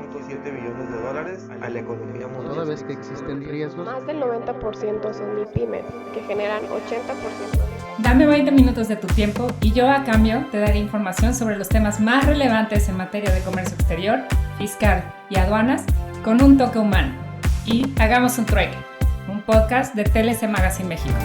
$1.7 billones a la economía mundial. Toda vez que existen riesgos, Más del 90% son MIPYMES, que generan 80%. Dame 20 minutos de tu tiempo y yo a cambio te daré información sobre los temas más relevantes en materia de comercio exterior, fiscal y aduanas con un toque humano. Y hagamos un trueque, un podcast de TLC Magazine México.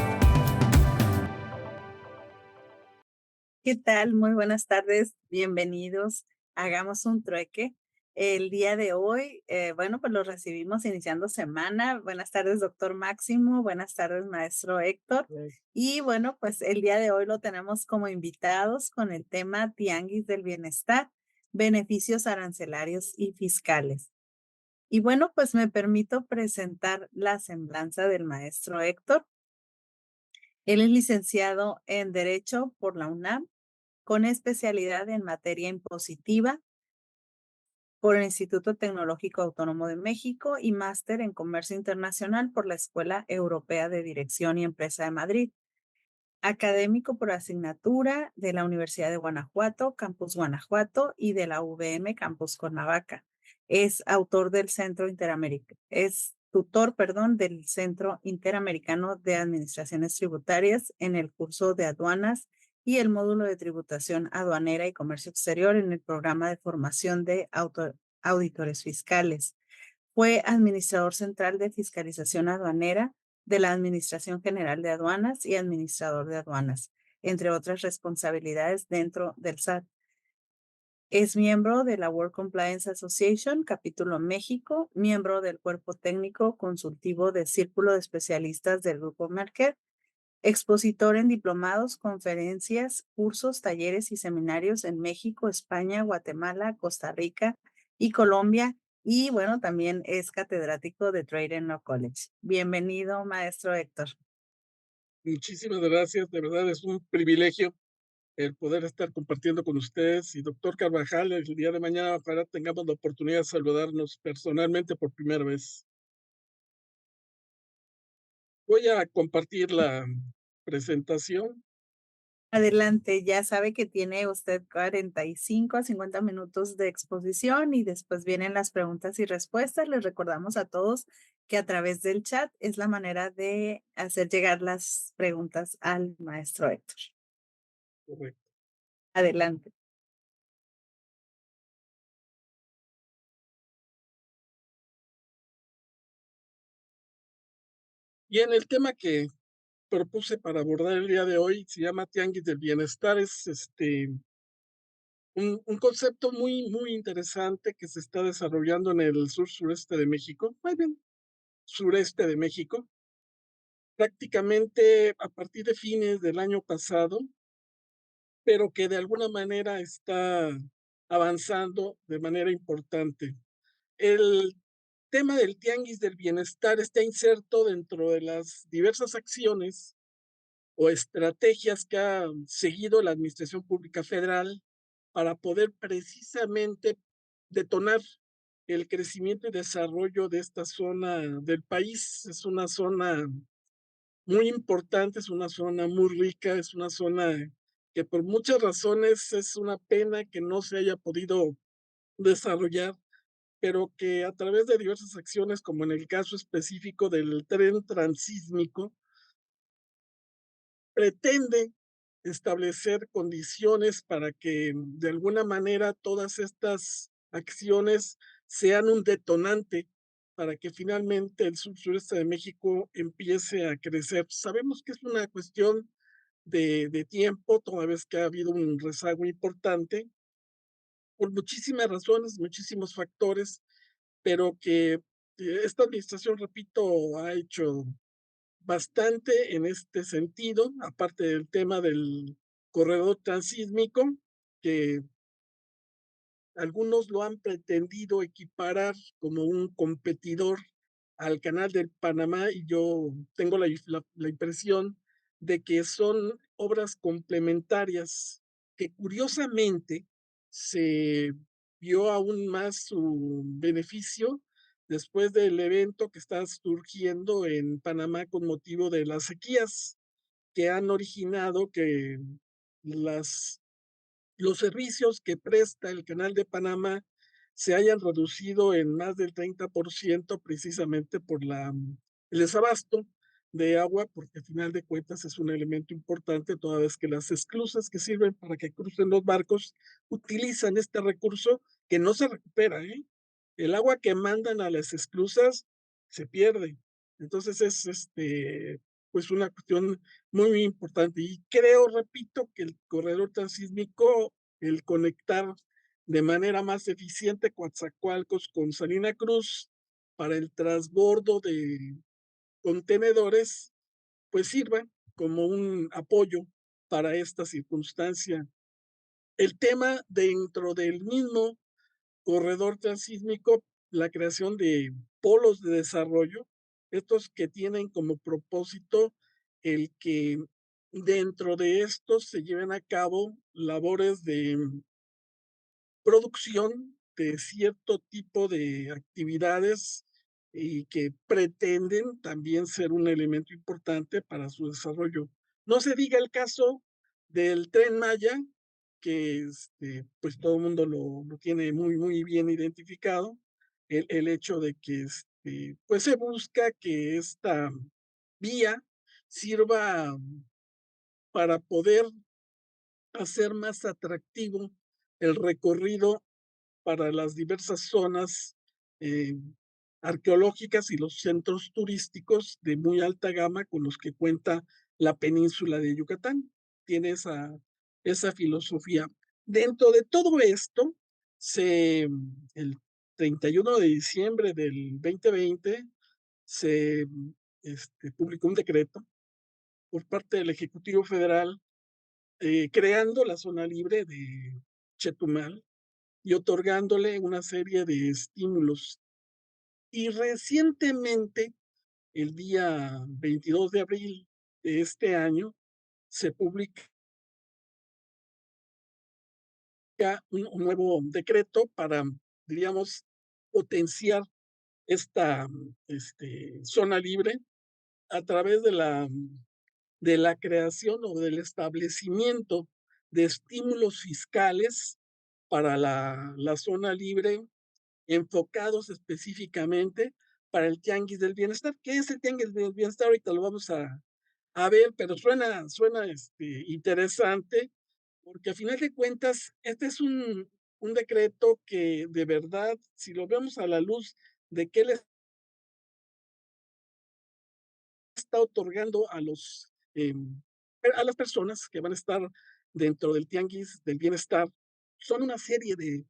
¿Qué tal? Muy buenas tardes, bienvenidos. Hagamos un trueque. El día de hoy, pues lo recibimos iniciando semana. Buenas tardes, doctor Máximo. Buenas tardes, maestro Héctor. Y bueno, pues el día de hoy lo tenemos como invitados con el tema Tianguis del Bienestar, beneficios arancelarios y fiscales. Y bueno, pues me permito presentar la semblanza del maestro Héctor. Él es licenciado en Derecho por la UNAM, con especialidad en materia impositiva por el Instituto Tecnológico Autónomo de México y máster en Comercio Internacional por la Escuela Europea de Dirección y Empresa de Madrid. Académico por asignatura de la Universidad de Guanajuato, Campus Guanajuato, y de la UVM, Campus Cuernavaca. Es autor del tutor del Centro Interamericano de Administraciones Tributarias en el curso de aduanas y el módulo de tributación aduanera y comercio exterior en el programa de formación de auditores fiscales. Fue administrador central de fiscalización aduanera de la Administración General de Aduanas y administrador de aduanas, entre otras responsabilidades dentro del SAT. Es miembro de la World Compliance Association, capítulo México, miembro del cuerpo técnico consultivo del Círculo de Especialistas del Grupo Mercer, expositor en diplomados, conferencias, cursos, talleres y seminarios en México, España, Guatemala, Costa Rica y Colombia. Y bueno, también es catedrático de Trade and Law College. Bienvenido, maestro Héctor. Muchísimas gracias, de verdad es un privilegio el poder estar compartiendo con ustedes. Y doctor Carvajal, el día de mañana ojalá tengamos la oportunidad de saludarnos personalmente por primera vez. Voy a compartir la presentación. Adelante, ya sabe que tiene usted 45 a 50 minutos de exposición y después vienen las preguntas y respuestas. Les recordamos a todos que a través del chat es la manera de hacer llegar las preguntas al maestro Héctor. Correcto. Adelante. Bien, el tema que propuse para abordar el día de hoy se llama Tianguis del Bienestar. Es un concepto muy interesante que se está desarrollando en el sureste de México, más bien sureste de México, prácticamente a partir de fines del año pasado, pero que de alguna manera está avanzando de manera importante. El tema del Tianguis del Bienestar está inserto dentro de las diversas acciones o estrategias que ha seguido la Administración Pública Federal para poder precisamente detonar el crecimiento y desarrollo de esta zona del país. Es una zona muy importante, es una zona muy rica, es una zona que por muchas razones es una pena que no se haya podido desarrollar, pero que a través de diversas acciones, como en el caso específico del tren transísmico, pretende establecer condiciones para que de alguna manera todas estas acciones sean un detonante para que finalmente el sureste de México empiece a crecer. Sabemos que es una cuestión de tiempo, toda vez que ha habido un rezago importante, por muchísimas razones, muchísimos factores, pero que esta administración, repito, ha hecho bastante en este sentido, aparte del tema del corredor transísmico, que algunos lo han pretendido equiparar como un competidor al Canal del Panamá, y yo tengo la impresión de que son obras complementarias que curiosamente se vio aún más su beneficio después del evento que está surgiendo en Panamá con motivo de las sequías que han originado que las los servicios que presta el Canal de Panamá se hayan reducido en más del 30% precisamente por el desabasto de agua, porque al final de cuentas es un elemento importante, toda vez que las esclusas que sirven para que crucen los barcos utilizan este recurso que no se recupera, ¿eh? El agua que mandan a las esclusas se pierde. Entonces es pues una cuestión muy, muy importante. Y creo, repito, que el corredor transísmico, el conectar de manera más eficiente Coatzacoalcos con Salina Cruz para el transbordo de contenedores, pues sirva como un apoyo para esta circunstancia. El tema dentro del mismo corredor transísmico, la creación de polos de desarrollo, estos que tienen como propósito el que dentro de estos se lleven a cabo labores de producción de cierto tipo de actividades y que pretenden también ser un elemento importante para su desarrollo. No se diga el caso del Tren Maya, que pues todo el mundo lo tiene muy, muy bien identificado, el hecho de que pues se busca que esta vía sirva para poder hacer más atractivo el recorrido para las diversas zonas eh, arqueológicas y los centros turísticos de muy alta gama con los que cuenta la península de Yucatán. Tiene esa filosofía. Dentro de todo esto, el 31 de diciembre del 2020 se publicó un decreto por parte del Ejecutivo Federal creando la zona libre de Chetumal y otorgándole una serie de estímulos. Y recientemente, el día 22 de abril de este año, se publica un nuevo decreto para, diríamos, potenciar esta zona libre a través de la creación o del establecimiento de estímulos fiscales para la zona libre enfocados específicamente para el tianguis del bienestar. ¿Qué es el tianguis del bienestar? Ahorita lo vamos a ver, pero suena interesante, porque a final de cuentas, este es un decreto que de verdad, si lo vemos a la luz de qué le está otorgando a las personas que van a estar dentro del tianguis del bienestar, son una serie de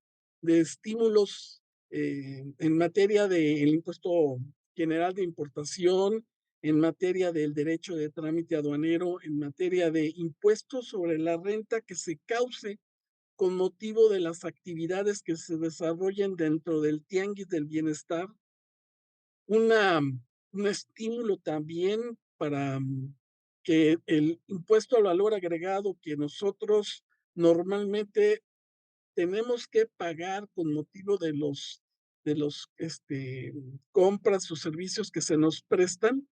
estímulos en materia del impuesto general de importación, en materia del derecho de trámite aduanero, en materia de impuestos sobre la renta que se cause con motivo de las actividades que se desarrollen dentro del tianguis del bienestar, una, un estímulo también para que el impuesto al valor agregado que nosotros normalmente tenemos que pagar con motivo de los compras o servicios que se nos prestan,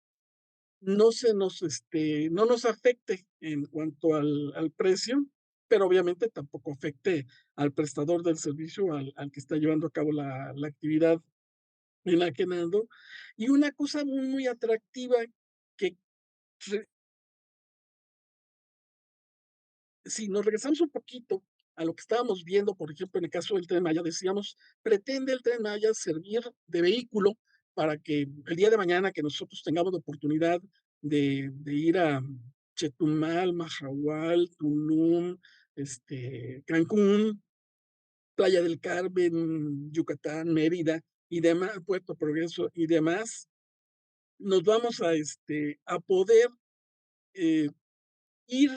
no nos afecte en cuanto al precio, pero obviamente tampoco afecte al prestador del servicio, al que está llevando a cabo la actividad enajenando. Y una cosa muy, muy atractiva que si nos regresamos un poquito a lo que estábamos viendo, por ejemplo, en el caso del Tren Maya, decíamos, pretende el Tren Maya servir de vehículo para que el día de mañana que nosotros tengamos la oportunidad de ir a Chetumal, Mahahual, Tulum, Cancún, Playa del Carmen, Yucatán, Mérida y demás, Puerto Progreso y demás, nos vamos a poder eh, ir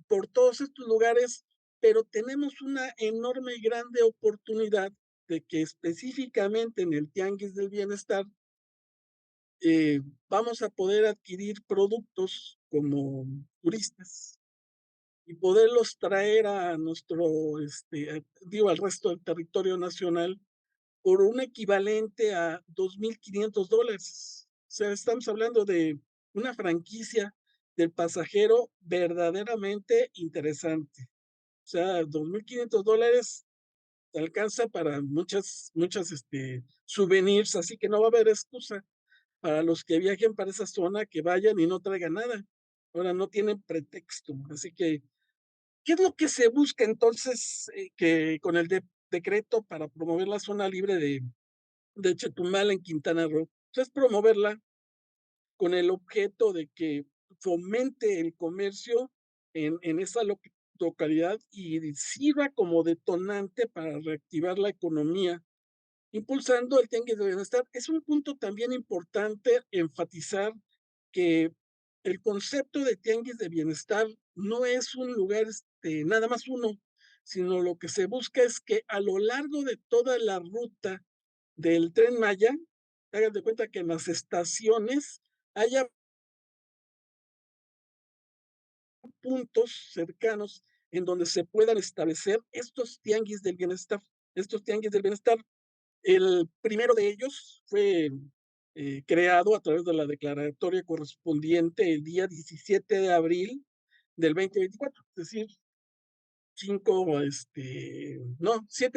por todos estos lugares, pero tenemos una enorme y grande oportunidad de que específicamente en el Tianguis del Bienestar vamos a poder adquirir productos como turistas y poderlos traer a al resto del territorio nacional por un equivalente a $2,500. O sea, estamos hablando de una franquicia del pasajero verdaderamente interesante. O sea, $2,500 te alcanza para muchas, souvenirs, así que no va a haber excusa para los que viajen para esa zona, que vayan y no traigan nada. Ahora no tienen pretexto, así que, ¿qué es lo que se busca entonces, que con el decreto para promover la zona libre de Chetumal en Quintana Roo? Pues, es promoverla con el objeto de que fomente el comercio en esa localidad y sirva como detonante para reactivar la economía, impulsando el tianguis de bienestar. Es un punto también importante enfatizar que el concepto de tianguis de bienestar no es un lugar, nada más uno, sino lo que se busca es que a lo largo de toda la ruta del Tren Maya, hagan de cuenta que en las estaciones haya puntos cercanos en donde se puedan establecer estos tianguis del bienestar. Estos tianguis del bienestar, el primero de ellos fue creado a través de la declaratoria correspondiente el día 17 de abril del 2024, es decir, 7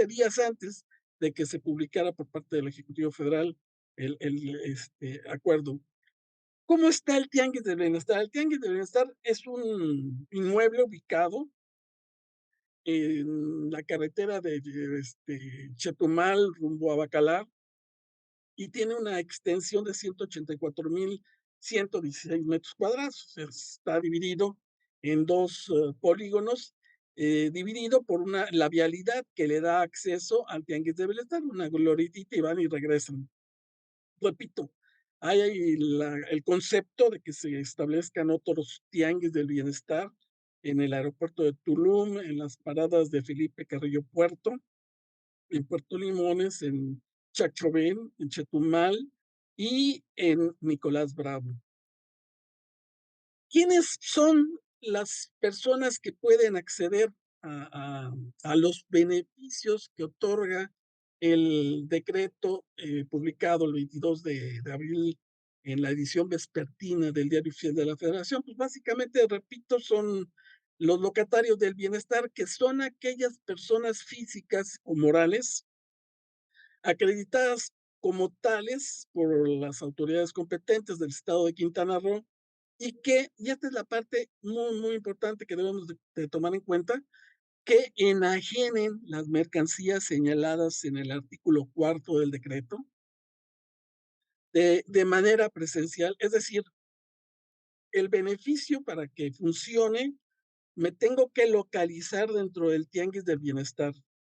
días antes de que se publicara por parte del Ejecutivo Federal el acuerdo. ¿Cómo está el Tianguis del Bienestar? El Tianguis del Bienestar es un inmueble ubicado en la carretera de Chetumal rumbo a Bacalar y tiene una extensión de 184,116 metros cuadrados. Está dividido en dos polígonos, dividido por la vialidad que le da acceso al Tianguis de Bienestar, una glorietita y van y regresan. Repito, hay el concepto de que se establezcan otros tianguis del bienestar en el aeropuerto de Tulum, en las paradas de Felipe Carrillo Puerto, en Puerto Limones, en Chachovén, en Chetumal y en Nicolás Bravo. ¿Quiénes son las personas que pueden acceder a los beneficios que otorga el decreto publicado el 22 de abril en la edición vespertina del Diario Oficial de la Federación? Pues básicamente, repito, son los locatarios del bienestar, que son aquellas personas físicas o morales acreditadas como tales por las autoridades competentes del estado de Quintana Roo y esta es la parte muy importante que debemos de tomar en cuenta, que enajenen las mercancías señaladas en el artículo 4 del decreto de manera presencial. Es decir, el beneficio para que funcione, me tengo que localizar dentro del tianguis del bienestar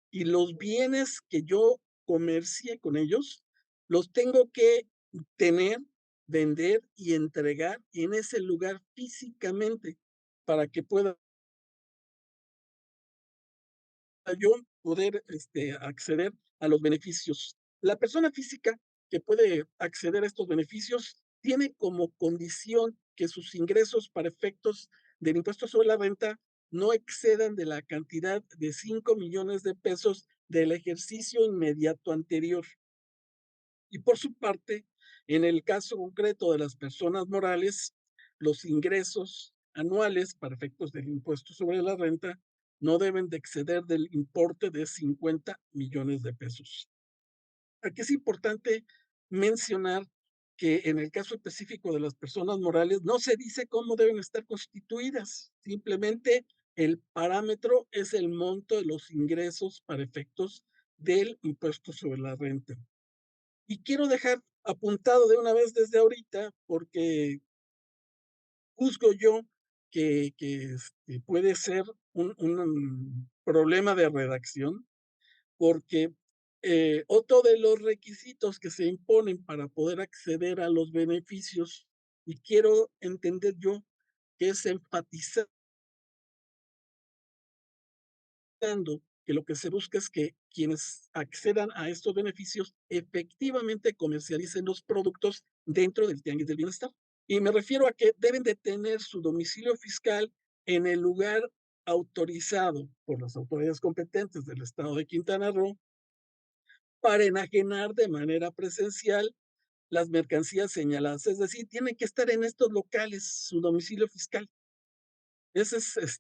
y los bienes que yo comercie con ellos, los tengo que tener, vender y entregar en ese lugar físicamente para que pueda yo poder acceder a los beneficios. La persona física que puede acceder a estos beneficios tiene como condición que sus ingresos para efectos del impuesto sobre la renta no excedan de la cantidad de 5 millones de pesos del ejercicio inmediato anterior. Y por su parte, en el caso concreto de las personas morales, los ingresos anuales para efectos del impuesto sobre la renta no deben de exceder del importe de 50 millones de pesos. Aquí es importante mencionar que en el caso específico de las personas morales no se dice cómo deben estar constituidas, simplemente el parámetro es el monto de los ingresos para efectos del impuesto sobre la renta. Y quiero dejar apuntado de una vez desde ahorita, porque juzgo yo que puede ser un problema de redacción, porque otro de los requisitos que se imponen para poder acceder a los beneficios, y quiero entender yo que es enfatizar que lo que se busca es que quienes accedan a estos beneficios efectivamente comercialicen los productos dentro del tianguis del bienestar. Y me refiero a que deben de tener su domicilio fiscal en el lugar autorizado por las autoridades competentes del estado de Quintana Roo para enajenar de manera presencial las mercancías señaladas. Es decir, tienen que estar en estos locales su domicilio fiscal. Esa es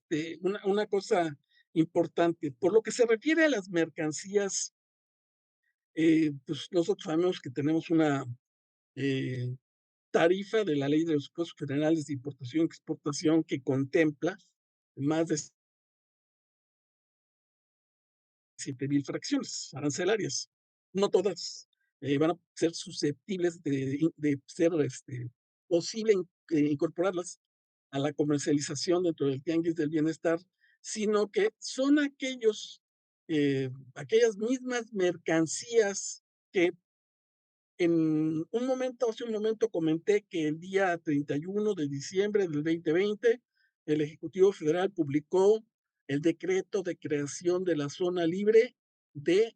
una cosa importante. Por lo que se refiere a las mercancías, pues nosotros sabemos que tenemos una eh, tarifa de la Ley de los Impuestos Generales de Importación y Exportación que contempla más de 7,000 fracciones arancelarias. No todas van a ser susceptibles de ser posible incorporarlas a la comercialización dentro del tianguis del bienestar, sino que son aquellas mismas mercancías que hace un momento comenté que el día 31 de diciembre del 2020, el Ejecutivo Federal publicó el decreto de creación de la zona libre de,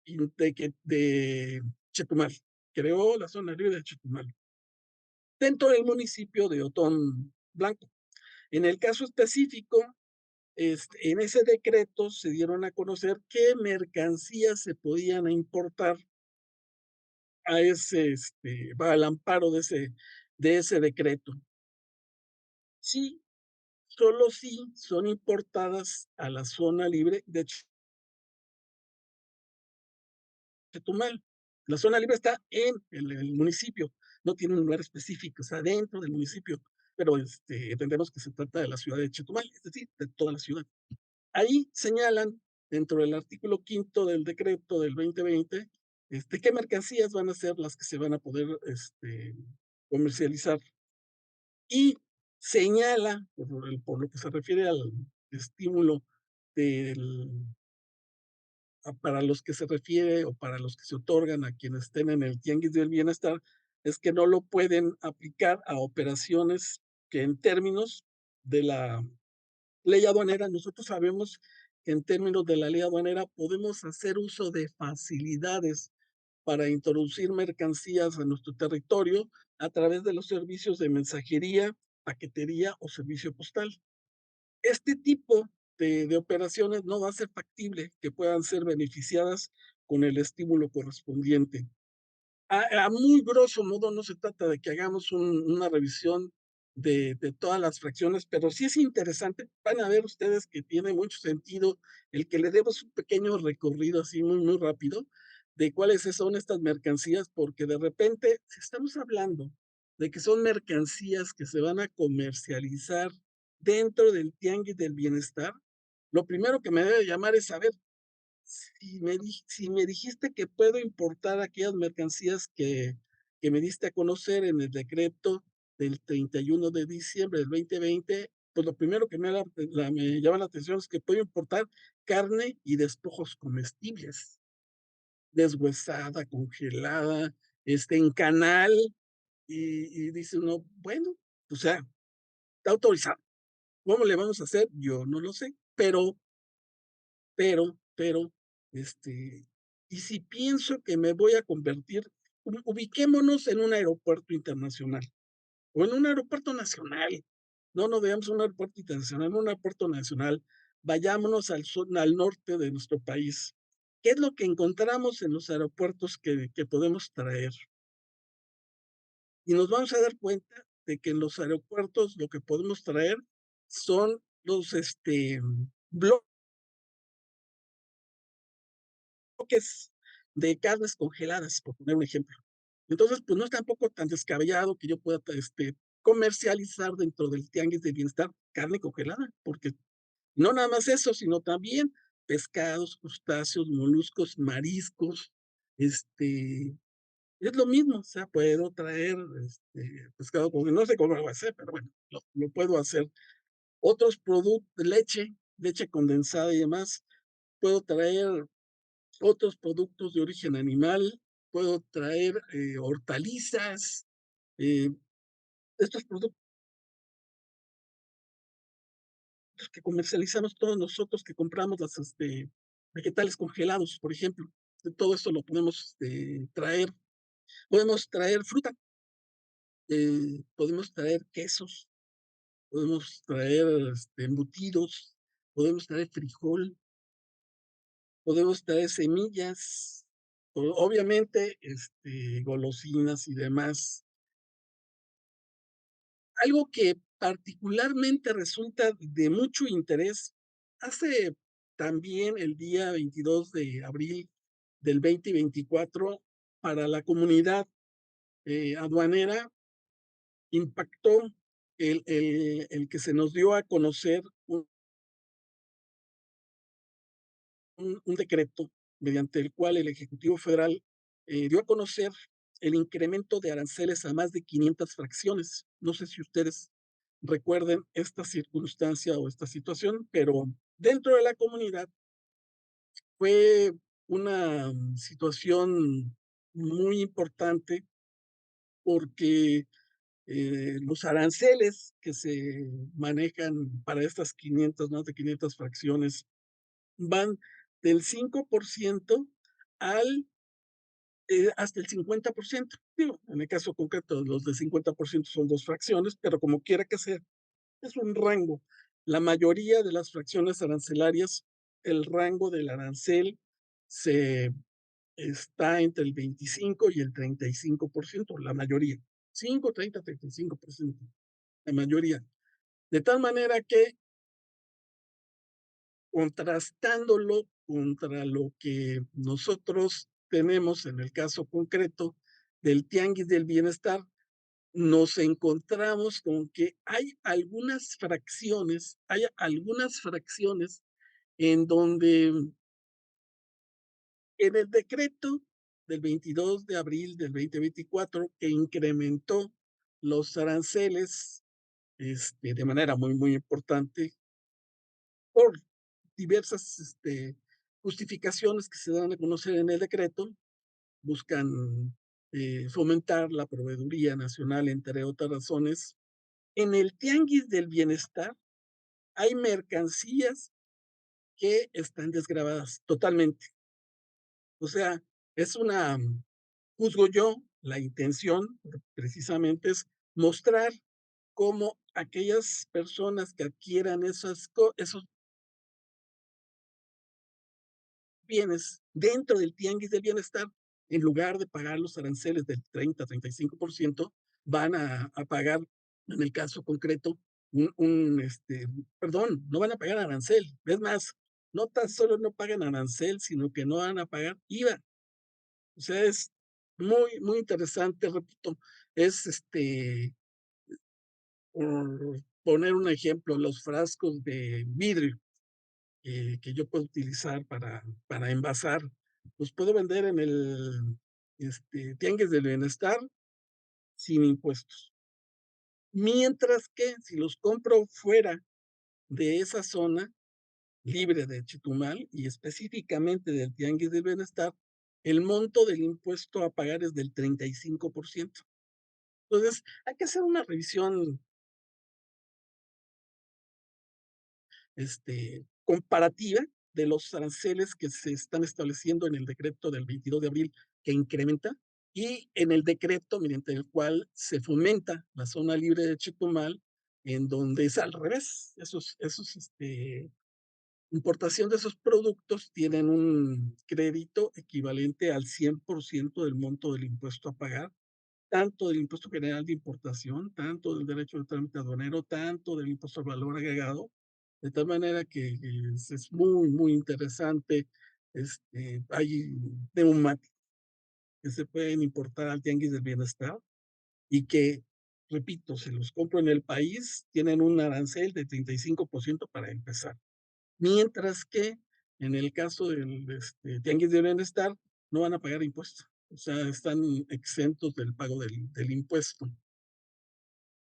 de Chetumal. Creó la zona libre de Chetumal dentro del municipio de Otón Blanco. En el caso específico, en ese decreto se dieron a conocer qué mercancías se podían importar va al amparo de ese decreto. Sí, solo si son importadas a la zona libre de Chetumal. La zona libre está en el municipio, no tiene un lugar específico, está dentro del municipio, pero entendemos que se trata de la ciudad de Chetumal, es decir, de toda la ciudad. Ahí señalan, dentro del artículo 5 del decreto del 2020, qué mercancías van a ser las que se van a poder comercializar. Y señala, por lo que se refiere al estímulo del para los que se refiere o para los que se otorgan a quienes estén en el tianguis del bienestar, es que no lo pueden aplicar a operaciones que en términos de la ley aduanera, nosotros sabemos que en términos de la ley aduanera podemos hacer uso de facilidades para introducir mercancías a nuestro territorio a través de los servicios de mensajería, paquetería o servicio postal. Este tipo de operaciones no va a ser factible que puedan ser beneficiadas con el estímulo correspondiente. A muy grosso modo, no se trata de que hagamos una revisión de todas las fracciones, pero sí es interesante. Van a ver ustedes que tiene mucho sentido el que le demos un pequeño recorrido así muy, muy rápido de cuáles son estas mercancías, porque de repente, si estamos hablando de que son mercancías que se van a comercializar dentro del tianguis del bienestar, lo primero que me debe llamar es saber si me dijiste que puedo importar aquellas mercancías que me diste a conocer en el decreto del 31 de diciembre del 2020, pues lo primero que me llama la atención es que puedo importar carne y despojos comestibles, deshuesada, congelada, en canal, y dice uno, bueno, o sea, está autorizado. ¿Cómo le vamos a hacer? Yo no lo sé, pero, y si pienso que me voy a convertir, ubiquémonos en un aeropuerto internacional o en un aeropuerto nacional. No nos veamos un aeropuerto internacional, un aeropuerto nacional. Vayámonos al norte de nuestro país. ¿Qué es lo que encontramos en los aeropuertos que podemos traer? Y nos vamos a dar cuenta de que en los aeropuertos lo que podemos traer son los bloques de carnes congeladas, por poner un ejemplo. Entonces, pues no es tampoco tan descabellado que yo pueda comercializar dentro del tianguis de bienestar carne congelada, porque no nada más eso, sino también pescados, crustáceos, moluscos, mariscos, es lo mismo, o sea, puedo traer pescado congelado, no sé cómo lo voy a hacer, pero bueno, lo puedo hacer. Otros productos, leche condensada y demás, puedo traer otros productos de origen animal, puedo traer hortalizas, eh, estos productos que comercializamos todos nosotros, que compramos las vegetales congelados, por ejemplo. Todo esto lo podemos traer. Podemos traer fruta, podemos traer quesos, podemos traer embutidos, podemos traer frijol, podemos traer semillas, obviamente golosinas y demás. Algo que particularmente resulta de mucho interés, hace también el día 22 de abril del 2024 para la comunidad aduanera impactó el que se nos dio a conocer un decreto mediante el cual el Ejecutivo Federal dio a conocer el incremento de aranceles a más de 500 fracciones. No sé si ustedes recuerden esta circunstancia o esta situación, pero dentro de la comunidad fue una situación muy importante porque los aranceles que se manejan para estas 500, más de 500 fracciones, van del 5% al hasta el 50%. Digo, en el caso concreto, los del 50% son 2 fracciones, pero como quiera que sea, es un rango. La mayoría de las fracciones arancelarias, el rango del arancel se está entre el 25 y el 35%, la mayoría. 5, 30, 35%, la mayoría. De tal manera que contrastándolo contra lo que nosotros tenemos en el caso concreto del tianguis del bienestar, nos encontramos con que hay algunas fracciones en donde en el decreto del 22 de abril del 2024 que incrementó los aranceles de manera muy, muy importante por diversas justificaciones que se dan a conocer en el decreto, buscan fomentar la proveeduría nacional, entre otras razones. En el tianguis del bienestar hay mercancías que están desgravadas totalmente. O sea, es una, juzgo yo, la intención precisamente es mostrar cómo aquellas personas que adquieran esos bienes dentro del tianguis del bienestar, en lugar de pagar los aranceles del 30-35%, van a pagar, en el caso concreto, perdón, no van a pagar arancel. Es más, no tan solo no pagan arancel, sino que no van a pagar IVA. O sea, es muy, muy interesante, repito, es por poner un ejemplo, los frascos de vidrio que yo puedo utilizar para envasar, los puedo vender en el tianguis del bienestar sin impuestos. Mientras que si los compro fuera de esa zona libre de Chetumal y específicamente del tianguis del bienestar, el monto del impuesto a pagar es del 35%. Entonces, hay que hacer una revisión comparativa de los aranceles que se están estableciendo en el decreto del 22 de abril que incrementa y en el decreto mediante el cual se fomenta la zona libre de Chetumal, en donde es al revés. Importación de esos productos tienen un crédito equivalente al 100% del monto del impuesto a pagar, tanto del impuesto general de importación, tanto del derecho de trámite aduanero, tanto del impuesto al valor agregado, de tal manera que es muy, muy interesante. Hay neumáticos que se pueden importar al tianguis del bienestar y que, repito, se los compro en el país, tienen un arancel de 35% para empezar. Mientras que en el caso del tianguis del bienestar no van a pagar impuestos. O sea, están exentos del pago del impuesto.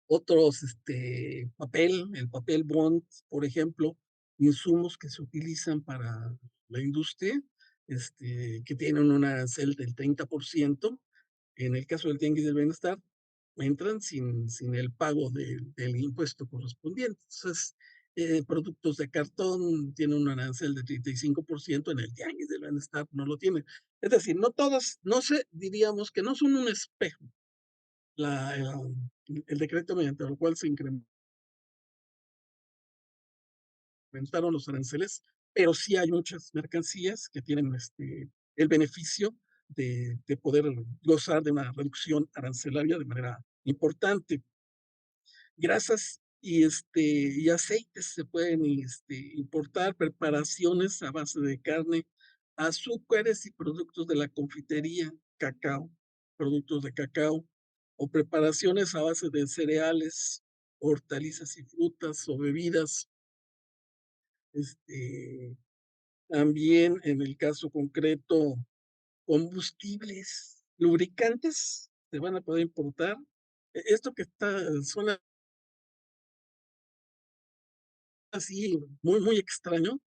Otros, el papel bond, por ejemplo, insumos que se utilizan para la industria, que tienen un arancel del 30%, en el caso del tianguis del bienestar, entran sin el pago del impuesto correspondiente. Entonces, productos de cartón tienen un arancel de 35%, en el tianguis del bienestar no lo tienen. Es decir, no todas, no sé, diríamos que no son un espejo la, el decreto mediante el cual se incrementaron los aranceles, pero sí hay muchas mercancías que tienen el beneficio de poder gozar de una reducción arancelaria de manera importante. Grasas y aceites se pueden importar, preparaciones a base de carne, azúcares y productos de la confitería, cacao, productos de cacao, o preparaciones a base de cereales, hortalizas y frutas o bebidas. Este, También en el caso concreto, combustibles, lubricantes se van a poder importar. Esto que suena así muy extraño,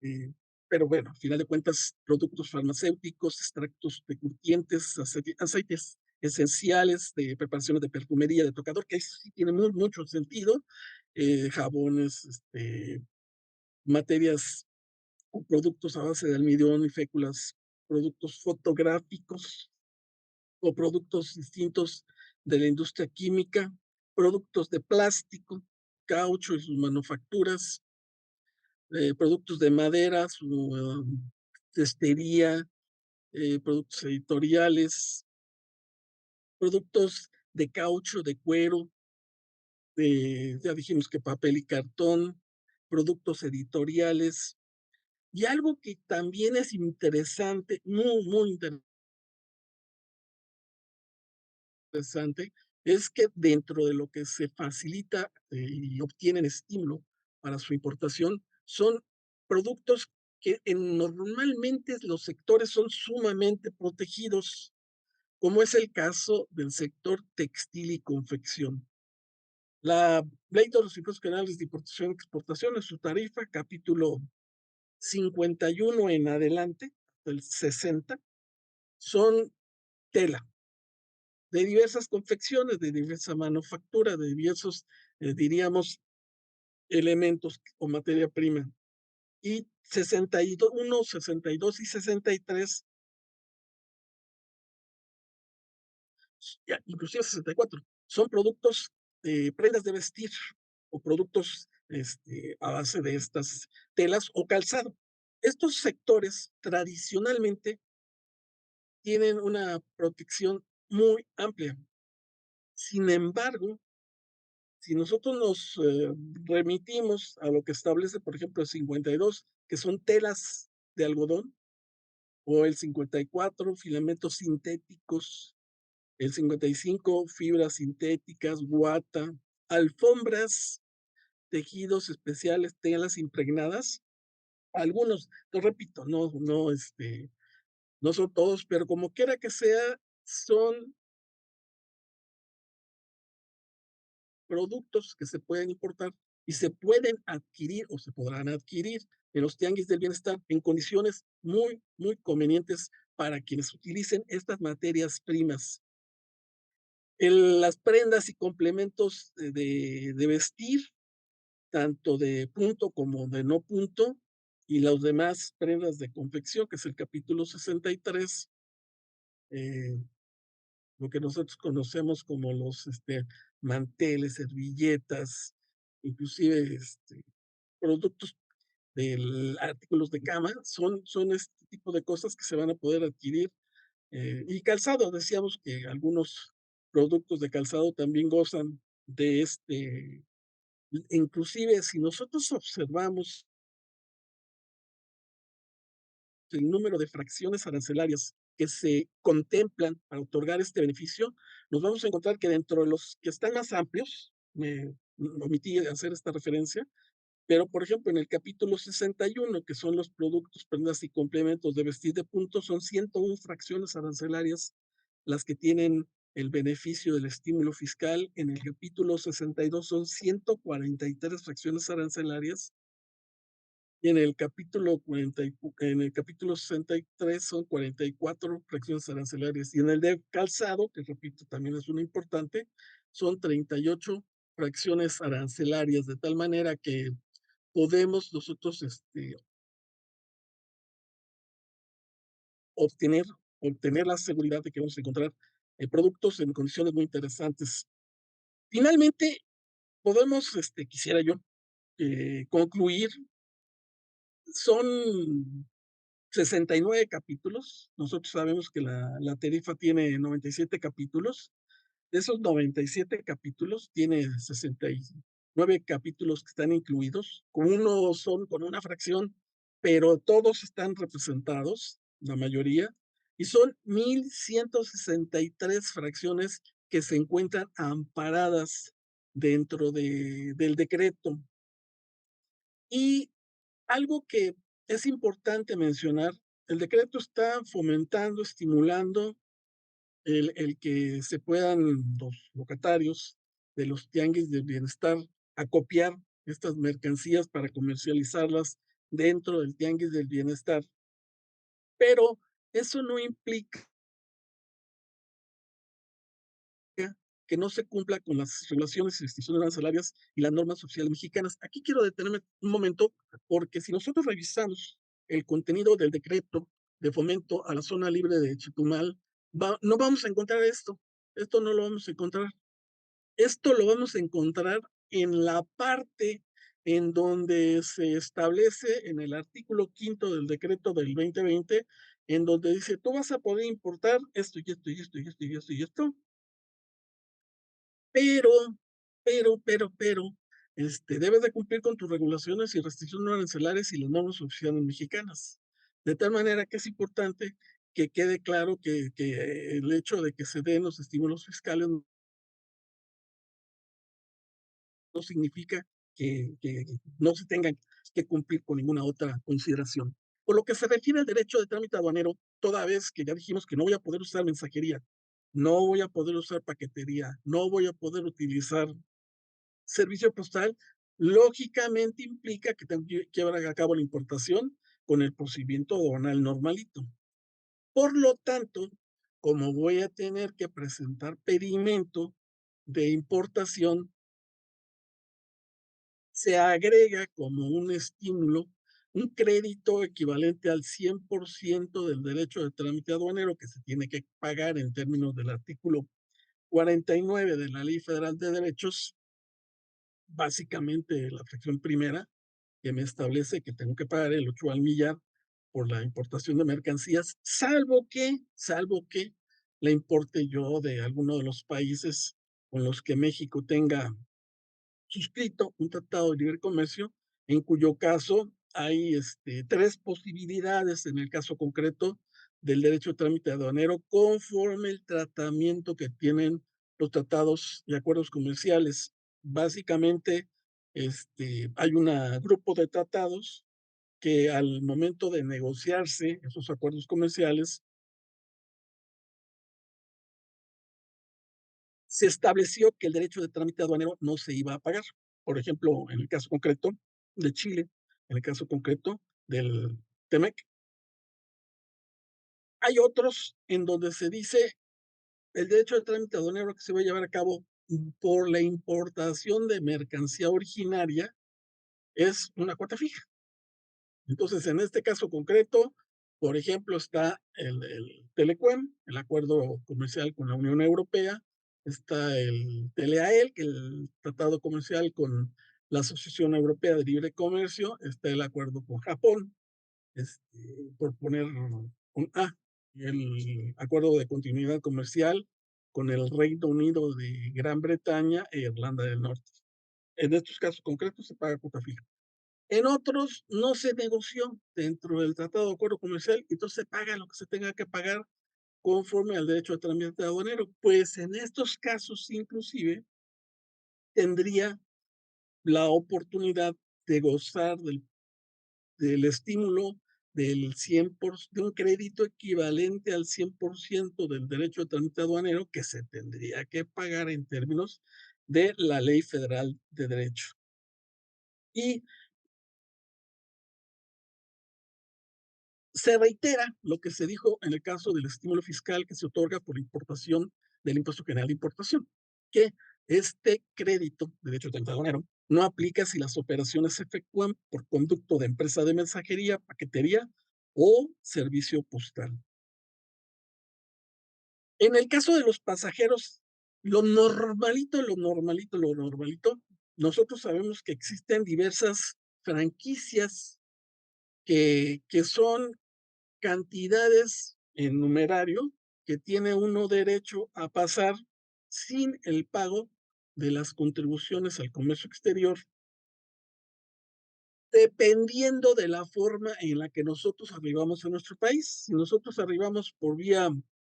eh, pero bueno, al final de cuentas, productos farmacéuticos, extractos de curtientes, aceites esenciales de preparaciones de perfumería, de tocador, que eso sí tiene mucho sentido, jabones, materias o productos a base de almidón y féculas, productos fotográficos o productos distintos de la industria química, productos de plástico, caucho y sus manufacturas, productos de madera, su cestería, productos editoriales, productos de caucho, de cuero, ya dijimos que papel y cartón, productos editoriales. Y algo que también es interesante, muy interesante, es que dentro de lo que se facilita y obtienen estímulo para su importación, son productos que normalmente los sectores son sumamente protegidos, como es el caso del sector textil y confección. La Ley de los Impuestos Generales de Importación y Exportación, en su tarifa, capítulo 51 en adelante, el 60, son tela de diversas confecciones, de diversa manufactura, de diversos, diríamos, elementos o materia prima. Y 61, 62 y 63, inclusive 64, son productos, prendas de vestir o productos a base de estas telas o calzado. Estos sectores tradicionalmente tienen una protección muy amplia. Sin embargo, si nosotros nos remitimos a lo que establece, por ejemplo, el 52, que son telas de algodón, o el 54, filamentos sintéticos, el 55, fibras sintéticas, guata, alfombras, tejidos especiales, telas impregnadas, algunos, lo repito, no son todos, pero como quiera que sea, son productos que se pueden importar y se pueden adquirir o se podrán adquirir en los tianguis del bienestar en condiciones muy convenientes para quienes utilicen estas materias primas. Las prendas y complementos de vestir, tanto de punto como de no punto, y las demás prendas de confección, que es el capítulo 63, eh, lo que nosotros conocemos como los manteles, servilletas, inclusive productos de artículos de cama, son este tipo de cosas que se van a poder adquirir. Y calzado, decíamos que algunos productos de calzado también gozan de inclusive si nosotros observamos el número de fracciones arancelarias que se contemplan para otorgar este beneficio, nos vamos a encontrar que dentro de los que están más amplios, me omití hacer esta referencia, pero por ejemplo en el capítulo 61, que son los productos, prendas y complementos de vestir de punto, son 101 fracciones arancelarias las que tienen el beneficio del estímulo fiscal. En el capítulo 62 son 143 fracciones arancelarias. Y en el capítulo 63 son 44 fracciones arancelarias. Y en el de calzado, que repito, también es una importante, son 38 fracciones arancelarias, de tal manera que podemos nosotros obtener, obtener la seguridad de que vamos a encontrar productos en condiciones muy interesantes. Finalmente, podemos, quisiera yo concluir, son 69 capítulos. Nosotros sabemos que la tarifa tiene 97 capítulos. De esos 97 capítulos, tiene 9 capítulos que están incluidos, con uno son con una fracción, pero todos están representados, la mayoría, y son 1163 fracciones que se encuentran amparadas dentro del decreto. Y algo que es importante mencionar, el decreto está fomentando, estimulando el que se puedan los locatarios de los tianguis del bienestar acopiar estas mercancías para comercializarlas dentro del tianguis del bienestar, pero eso no implica que no se cumpla con las regulaciones y restricciones arancelarias y las normas sociales mexicanas. Aquí quiero detenerme un momento, porque si nosotros revisamos el contenido del decreto de fomento a la zona libre de Chetumal, no vamos a encontrar esto. Esto no lo vamos a encontrar. Esto lo vamos a encontrar en la parte en donde se establece en el artículo 5 del decreto del 2020, en donde dice, tú vas a poder importar esto y esto y esto y esto y esto y esto, pero, pero, debes de cumplir con tus regulaciones y restricciones arancelarias y las normas oficiales mexicanas. De tal manera que es importante que quede claro que el hecho de que se den los estímulos fiscales no significa que no se tengan que cumplir con ninguna otra consideración. Por lo que se refiere al derecho de trámite aduanero, toda vez que ya dijimos que no voy a poder usar mensajería, no voy a poder usar paquetería, no voy a poder utilizar servicio postal, lógicamente implica que tengo que llevar a cabo la importación con el procedimiento aduanal normalito. Por lo tanto, como voy a tener que presentar pedimento de importación, se agrega como un estímulo un crédito equivalente al 100% del derecho de trámite aduanero que se tiene que pagar en términos del artículo 49 de la Ley Federal de Derechos, básicamente la fracción primera, que me establece que tengo que pagar el 8 al millar por la importación de mercancías, salvo que la importe yo de alguno de los países con los que México tenga suscrito un tratado de libre comercio, en cuyo caso hay 3 posibilidades en el caso concreto del derecho de trámite aduanero conforme el tratamiento que tienen los tratados y acuerdos comerciales. Básicamente, hay un grupo de tratados que al momento de negociarse esos acuerdos comerciales, se estableció que el derecho de trámite aduanero no se iba a pagar. Por ejemplo, en el caso concreto de Chile, en el caso concreto del TEMEC. Hay otros en donde se dice el derecho de trámite aduanero que se va a llevar a cabo por la importación de mercancía originaria es una cuota fija. Entonces, en este caso concreto, por ejemplo, está el Telecuem, el acuerdo comercial con la Unión Europea, está el TLAEL, que es el tratado comercial con la Asociación Europea de Libre Comercio, está el acuerdo con Japón, por poner y el acuerdo de continuidad comercial con el Reino Unido de Gran Bretaña e Irlanda del Norte. En estos casos concretos se paga cuota fija. En otros no se negoció dentro del tratado de acuerdo comercial, entonces se paga lo que se tenga que pagar conforme al derecho de trámite aduanero. Pues en estos casos, inclusive, tendría la oportunidad de gozar del estímulo del 100%, de un crédito equivalente al 100% del derecho de trámite aduanero que se tendría que pagar en términos de la Ley Federal de Derecho. Y se reitera lo que se dijo en el caso del estímulo fiscal que se otorga por importación del impuesto general de importación, que este crédito de derecho de trámite aduanero no aplica si las operaciones se efectúan por conducto de empresa de mensajería, paquetería o servicio postal. En el caso de los pasajeros, lo normalito, nosotros sabemos que existen diversas franquicias que son cantidades en numerario que tiene uno derecho a pasar sin el pago de las contribuciones al comercio exterior, dependiendo de la forma en la que nosotros arribamos a nuestro país. Si nosotros arribamos por vía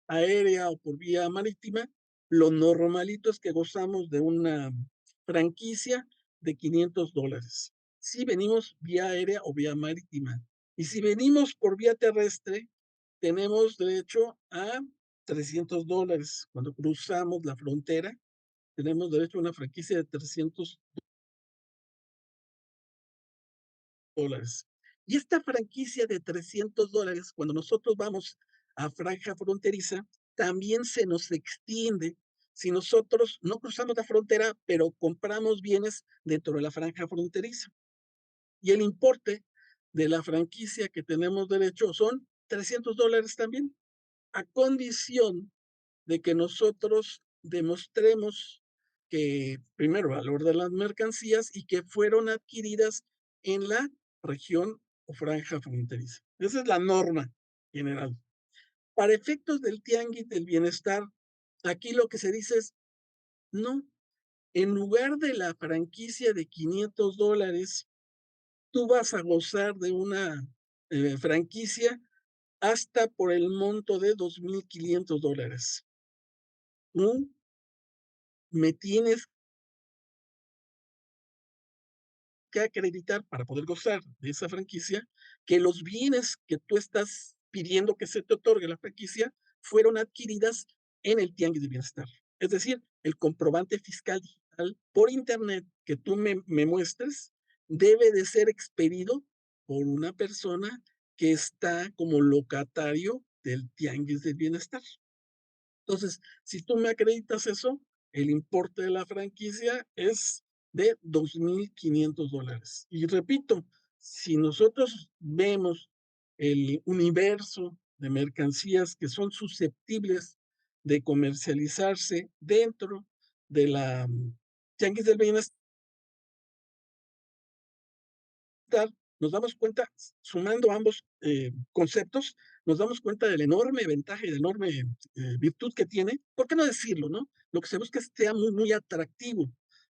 aérea o por vía marítima, lo normalito es que gozamos de una franquicia de $500. Si venimos vía aérea o vía marítima. Y si venimos por vía terrestre, tenemos derecho a $300. Cuando cruzamos la frontera, tenemos derecho a una franquicia de $300. Y esta franquicia de $300, cuando nosotros vamos a franja fronteriza, también se nos extiende si nosotros no cruzamos la frontera, pero compramos bienes dentro de la franja fronteriza. Y el importe de la franquicia que tenemos derecho son $300 también, a condición de que nosotros demostremos que, primero, valor de las mercancías y que fueron adquiridas en la región o franja fronteriza. Esa es la norma general. Para efectos del tianguis del bienestar, aquí lo que se dice es, no, en lugar de la franquicia de $500, tú vas a gozar de una franquicia hasta por el monto de $2,500. Tú me tienes que acreditar para poder gozar de esa franquicia que los bienes que tú estás pidiendo que se te otorgue la franquicia fueron adquiridas en el tianguis de bienestar. Es decir, el comprobante fiscal digital por internet que tú me muestres debe de ser expedido por una persona que está como locatario del tianguis del bienestar. Entonces, si tú me acreditas eso, el importe de la franquicia es de $2,500. Y repito, si nosotros vemos el universo de mercancías que son susceptibles de comercializarse dentro de la tianguis del bienestar, nos damos cuenta, sumando ambos conceptos, nos damos cuenta de la enorme ventaja y de la enorme virtud que tiene. ¿Por qué no decirlo, no? Lo que se busca es que sea muy, muy atractivo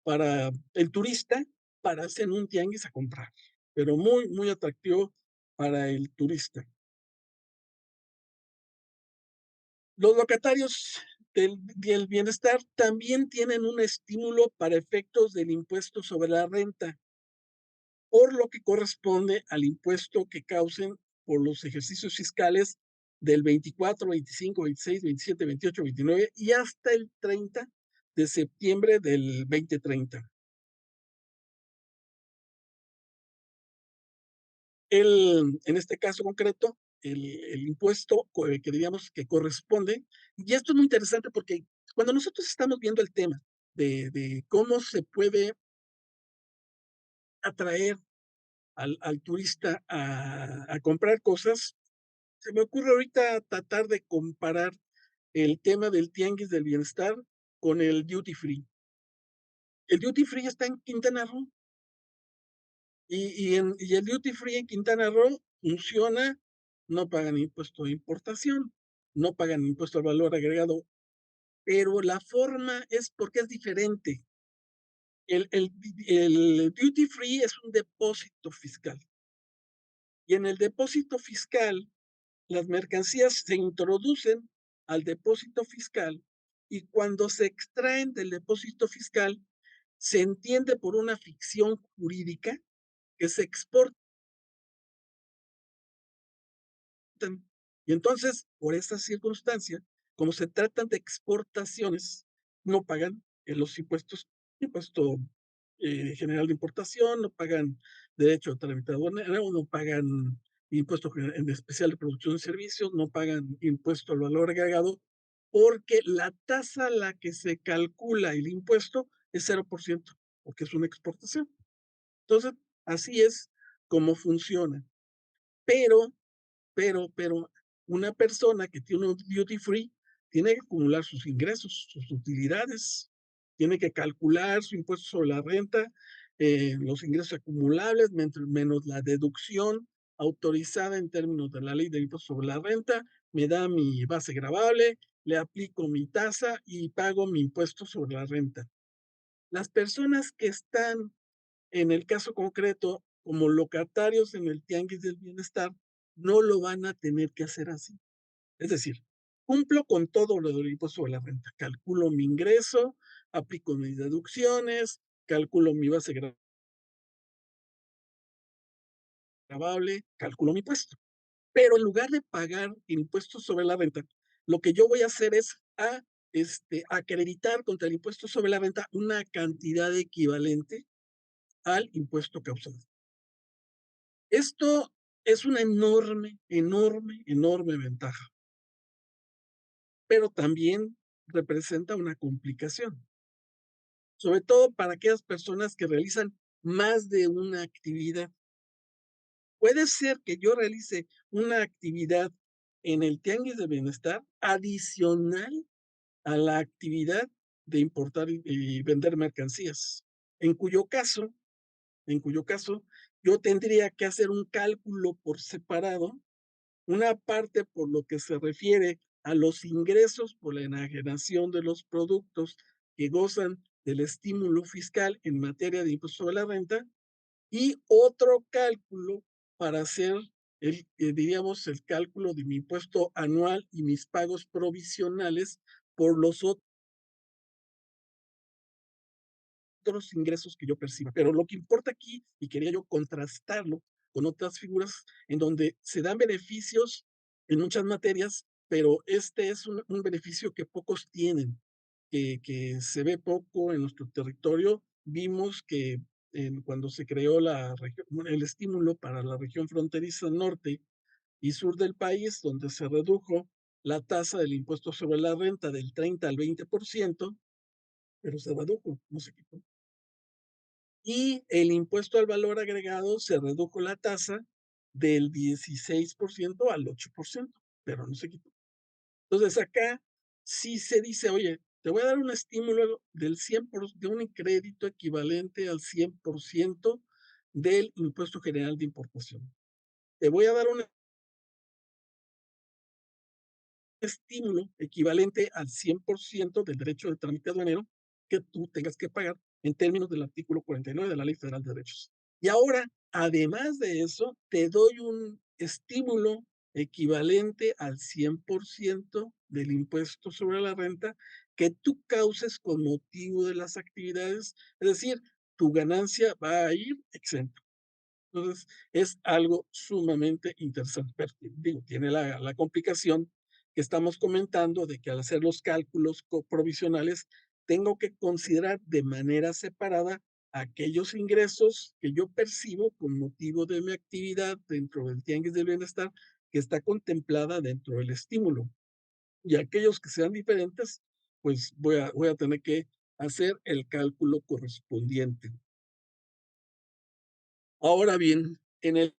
para el turista para hacer un tianguis a comprar, pero muy, muy atractivo para el turista. Los locatarios del bienestar también tienen un estímulo para efectos del impuesto sobre la renta, por lo que corresponde al impuesto que causen por los ejercicios fiscales del 24, 25, 26, 27, 28, 29 y hasta el 30 de septiembre del 2030. En este caso concreto, el impuesto que diríamos que corresponde, y esto es muy interesante porque cuando nosotros estamos viendo el tema de cómo se puede atraer al turista a comprar cosas, se me ocurre ahorita tratar de comparar el tema del tianguis del bienestar con el duty free. El duty free está en Quintana Roo y el duty free en Quintana Roo funciona, no pagan impuesto de importación, no pagan impuesto al valor agregado, pero la forma es porque es diferente. El duty free es un depósito fiscal y en el depósito fiscal las mercancías se introducen al depósito fiscal y cuando se extraen del depósito fiscal, se entiende por una ficción jurídica que se exportan. Y entonces, por esa circunstancia, como se tratan de exportaciones, no pagan los impuestos, impuesto general de importación, no pagan derecho a trámite aduanero, no pagan impuesto en especial de producción de servicios, no pagan impuesto al valor agregado, porque la tasa a la que se calcula el impuesto es 0%, porque es una exportación. Entonces, así es como funciona. Pero pero una persona que tiene un duty free tiene que acumular sus ingresos, sus utilidades, tiene que calcular su impuesto sobre la renta, los ingresos acumulables, menos la deducción autorizada en términos de la ley de impuesto sobre la renta, me da mi base gravable, le aplico mi tasa y pago mi impuesto sobre la renta. Las personas que están, en el caso concreto, como locatarios en el Tianguis del Bienestar, no lo van a tener que hacer así. Es decir, cumplo con todo lo del impuesto sobre la renta. Calculo mi ingreso, aplico mis deducciones, calculo mi base gravable, calculo mi impuesto. Pero en lugar de pagar impuestos sobre la renta, lo que yo voy a hacer es acreditar contra el impuesto sobre la renta una cantidad equivalente al impuesto causado. Esto es una enorme, enorme, enorme ventaja, pero también representa una complicación, sobre todo para aquellas personas que realizan más de una actividad. Puede ser que yo realice una actividad en el tianguis de bienestar adicional a la actividad de importar y vender mercancías, en cuyo caso, en cuyo caso, yo tendría que hacer un cálculo por separado, una parte por lo que se refiere a los ingresos por la enajenación de los productos que gozan del estímulo fiscal en materia de impuesto sobre la renta, y otro cálculo para hacer diríamos, el cálculo de mi impuesto anual y mis pagos provisionales por los otros ingresos que yo perciba. Pero lo que importa aquí, y quería yo contrastarlo con otras figuras en donde se dan beneficios en muchas materias, pero este es un beneficio que pocos tienen, que se ve poco en nuestro territorio. Vimos que cuando se creó el estímulo para la región fronteriza norte y sur del país, donde se redujo la tasa del impuesto sobre la renta del 30 al 20%, pero se redujo, no se quitó. Y el impuesto al valor agregado se redujo la tasa del 16% al 8%, pero no se quitó. Entonces acá sí se dice, oye, te voy a dar un estímulo del 100%, de un crédito equivalente al 100% del impuesto general de importación. Te voy a dar un estímulo equivalente al 100% del derecho de trámite aduanero que tú tengas que pagar en términos del artículo 49 de la Ley Federal de Derechos. Y ahora, además de eso, te doy un estímulo equivalente al 100% del impuesto sobre la renta que tú causes con motivo de las actividades, es decir, tu ganancia va a ir exenta. Entonces, es algo sumamente interesante. Pero, digo, tiene la complicación que estamos comentando de que al hacer los cálculos provisionales, tengo que considerar de manera separada aquellos ingresos que yo percibo con motivo de mi actividad dentro del tianguis del bienestar que está contemplada dentro del estímulo. Y aquellos que sean diferentes, pues voy a tener que hacer el cálculo correspondiente. Ahora bien, en el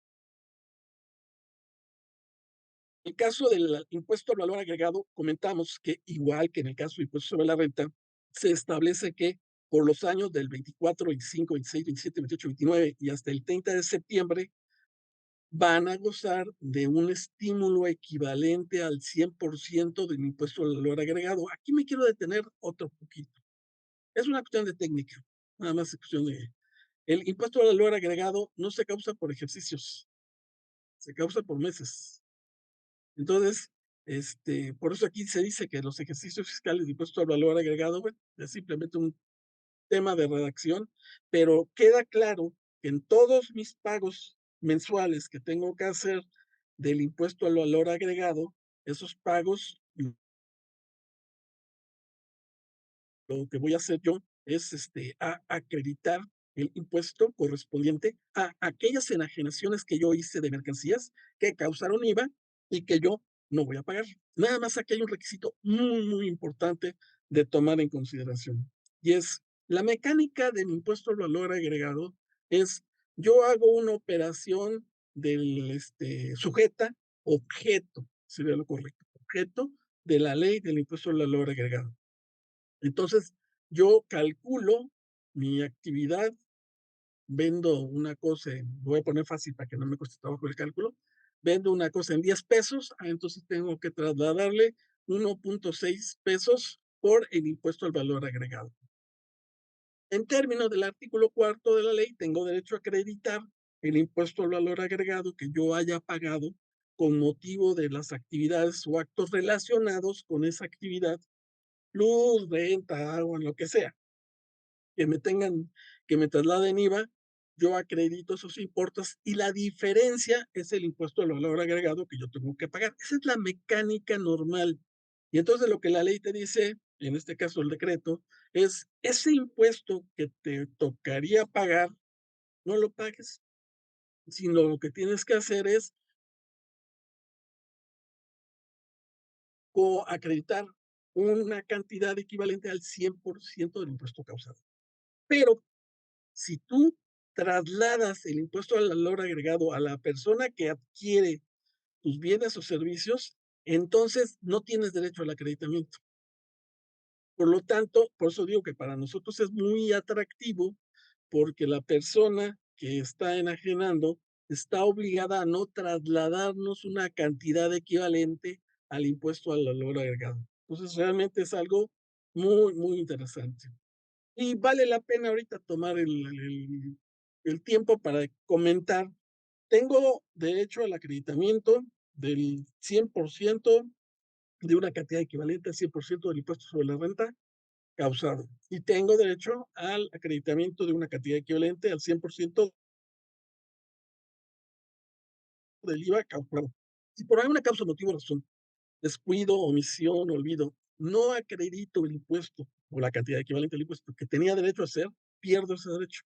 caso del impuesto al valor agregado, comentamos que igual que en el caso del impuesto sobre la renta, se establece que por los años del 24, 25, 26, 27, 28, 29 y hasta el 30 de septiembre van a gozar de un estímulo equivalente al 100% del impuesto al valor agregado. Aquí me quiero detener otro poquito. Es una cuestión de técnica, nada más es cuestión de... El impuesto al valor agregado no se causa por ejercicios, se causa por meses. Entonces, por eso aquí se dice que los ejercicios fiscales de impuesto al valor agregado, bueno, es simplemente un tema de redacción, pero queda claro que en todos mis pagos mensuales que tengo que hacer del impuesto al valor agregado, esos pagos, lo que voy a hacer yo es acreditar el impuesto correspondiente a aquellas enajenaciones que yo hice de mercancías que causaron IVA y que yo no voy a pagar. Nada más aquí hay un requisito muy, muy importante de tomar en consideración, y es la mecánica del impuesto al valor agregado. Es, yo hago una operación del sujeta objeto, sería lo correcto, objeto de la ley del impuesto al valor agregado. Entonces, yo calculo mi actividad, vendo una cosa, voy a poner fácil para que no me cueste trabajo el cálculo, vendo una cosa en 10 pesos, entonces tengo que trasladarle 1.6 pesos por el impuesto al valor agregado. En términos del artículo cuarto de la ley, tengo derecho a acreditar el impuesto al valor agregado que yo haya pagado con motivo de las actividades o actos relacionados con esa actividad, luz, renta, agua, lo que sea, que me tengan, que me trasladen IVA, yo acredito esos importes y la diferencia es el impuesto al valor agregado que yo tengo que pagar. Esa es la mecánica normal. Y entonces lo que la ley te dice, en este caso el decreto, es ese impuesto que te tocaría pagar, no lo pagues, sino lo que tienes que hacer es acreditar una cantidad equivalente al 100% del impuesto causado. Pero si tú trasladas el impuesto al valor agregado a la persona que adquiere tus bienes o servicios, entonces no tienes derecho al acreditamiento. Por lo tanto, por eso digo que para nosotros es muy atractivo, porque la persona que está enajenando está obligada a no trasladarnos una cantidad equivalente al impuesto al valor agregado. Entonces, realmente es algo muy, muy interesante. Y vale la pena ahorita tomar el tiempo para comentar. Tengo derecho al acreditamiento del 100% de una cantidad equivalente al 100% del impuesto sobre la renta causado. Y tengo derecho al acreditamiento de una cantidad equivalente al 100% del IVA causado. Si por alguna causa, motivo, razón, descuido, omisión, olvido, no acredito el impuesto o la cantidad equivalente al impuesto que tenía derecho a hacer, pierdo ese derecho.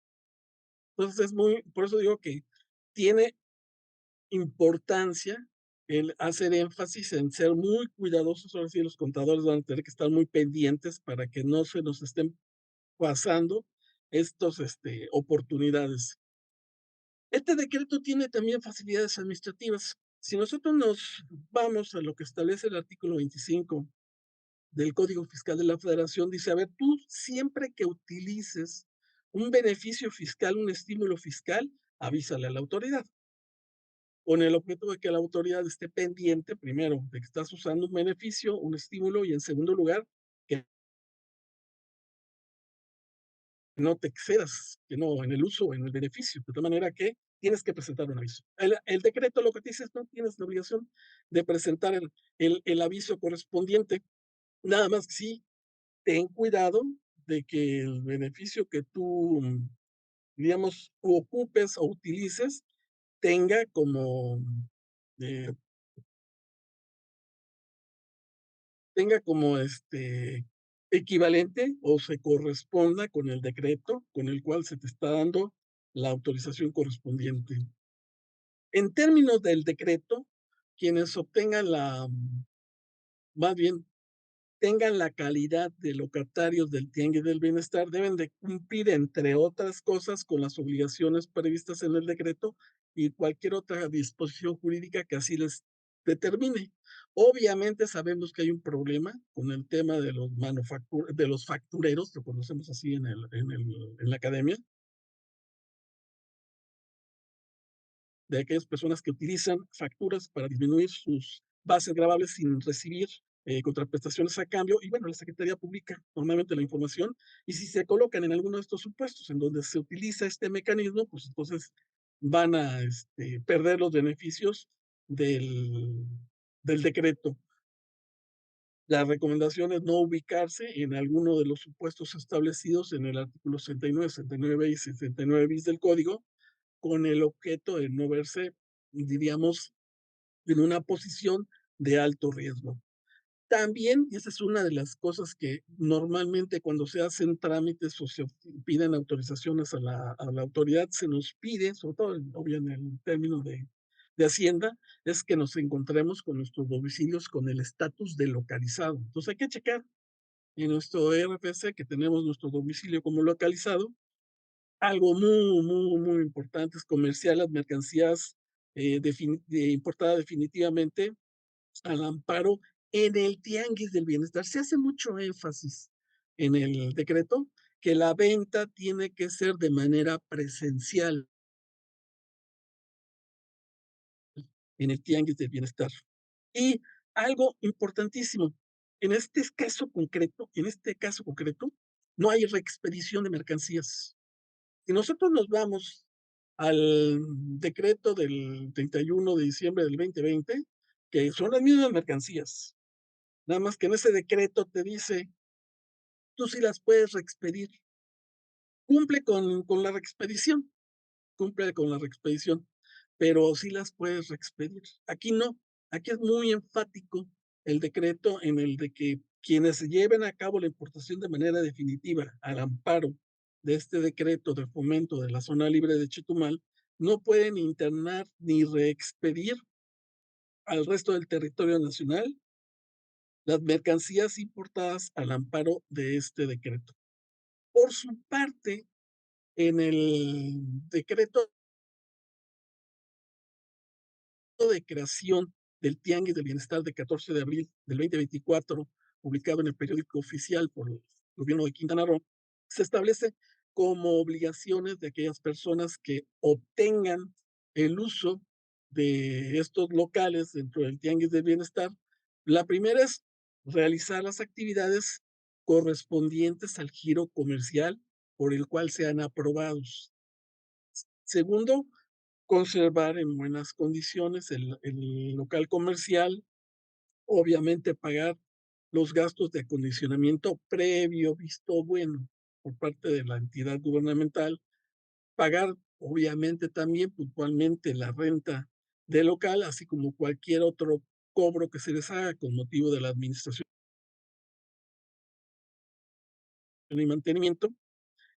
Entonces es muy, por eso digo que tiene importancia el hacer énfasis en ser muy cuidadosos. Ahora sí, los contadores van a tener que estar muy pendientes para que no se nos estén pasando estos oportunidades. Este decreto tiene también facilidades administrativas. Si nosotros nos vamos a lo que establece el artículo 25 del Código Fiscal de la Federación, dice, a ver, tú siempre que utilices un beneficio fiscal, un estímulo fiscal, avísale a la autoridad, con el objeto de que la autoridad esté pendiente, primero, de que estás usando un beneficio, un estímulo, y en segundo lugar, que no te excedas, que no en el uso o en el beneficio, de tal manera que tienes que presentar un aviso. El decreto lo que te dice es no tienes la obligación de presentar el aviso correspondiente, nada más que sí, ten cuidado de que el beneficio que tú, digamos, ocupes o utilices tenga como, eh, equivalente o se corresponda con el decreto con el cual se te está dando la autorización correspondiente. En términos del decreto, quienes obtengan más bien, tengan la calidad de locatarios del Tianguis del Bienestar, deben de cumplir, entre otras cosas, con las obligaciones previstas en el decreto y cualquier otra disposición jurídica que así les determine. Obviamente sabemos que hay un problema con el tema de de los factureros, que conocemos así en la academia, de aquellas personas que utilizan facturas para disminuir sus bases gravables sin recibir contraprestaciones a cambio. Y bueno, la Secretaría publica normalmente la información y si se colocan en alguno de estos supuestos en donde se utiliza este mecanismo, pues entonces van a perder los beneficios del, del decreto. La recomendación es no ubicarse en alguno de los supuestos establecidos en el artículo 69, 69 y 69 bis del código, con el objeto de no verse, diríamos, en una posición de alto riesgo. También, y esa es una de las cosas que normalmente cuando se hacen trámites o se piden autorizaciones a la autoridad, se nos pide, sobre todo obvio en el término de Hacienda, es que nos encontremos con nuestros domicilios con el estatus de localizado. Entonces hay que checar en nuestro RFC que tenemos nuestro domicilio como localizado. Algo muy, muy, muy importante es comerciar las mercancías importadas definitivamente al amparo en el Tianguis del Bienestar. Se hace mucho énfasis en el decreto que la venta tiene que ser de manera presencial en el Tianguis del Bienestar. Y algo importantísimo, en este caso concreto, no hay reexpedición de mercancías. Si nosotros nos vamos al decreto del 31 de diciembre del 2020, que son las mismas mercancías, nada más que en ese decreto te dice, tú sí las puedes reexpedir, cumple con la reexpedición, cumple con la reexpedición, pero sí las puedes reexpedir. Aquí no, aquí es muy enfático el decreto en el de que quienes lleven a cabo la importación de manera definitiva al amparo de este decreto de fomento de la zona libre de Chetumal, no pueden internar ni reexpedir al resto del territorio nacional las mercancías importadas al amparo de este decreto. Por su parte, en el decreto de creación del Tianguis del Bienestar de 14 de abril del 2024, publicado en el periódico oficial por el gobierno de Quintana Roo, se establece como obligaciones de aquellas personas que obtengan el uso de estos locales dentro del Tianguis del Bienestar. La primera es realizar las actividades correspondientes al giro comercial por el cual sean aprobados. Segundo, conservar en buenas condiciones el local comercial, obviamente pagar los gastos de acondicionamiento previo visto bueno por parte de la entidad gubernamental, pagar obviamente también puntualmente la renta del local, así como cualquier otro cobro que se les haga con motivo de la administración y mantenimiento,